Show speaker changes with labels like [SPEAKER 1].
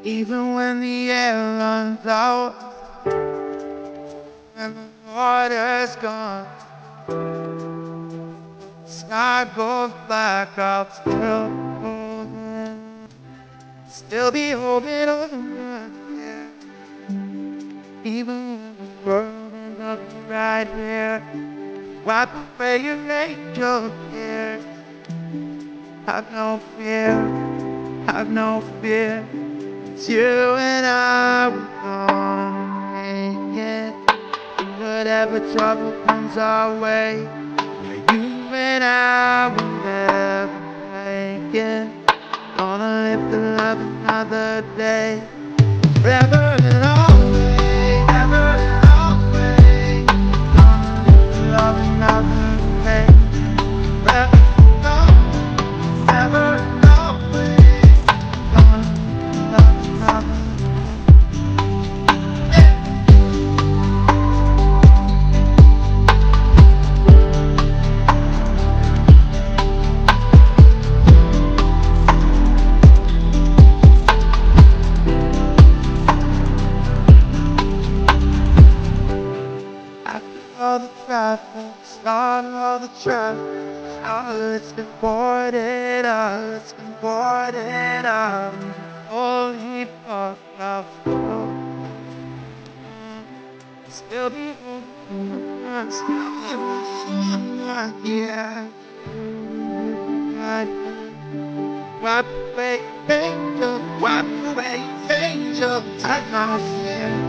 [SPEAKER 1] Even when the air runs out and the water's gone, sky goes black, I'll still be holding on. Yeah. Even when the world is not right here, wipe away your angel tears. Have no fear, have no fear. It's you and I will gonna make it. Whatever trouble comes our way, you and I will never make it. Gonna live to love another day, forever and always, ever and always. Gonna live to love another day, forever and always, ever and always. Gonna live to love another day. All the traffic, start all the traffic. Oh, it's been boarded up, it's been boarded up. Holy fuck, I'll still be still be yeah. Wipe away, angel, wipe away, angel. I got fear.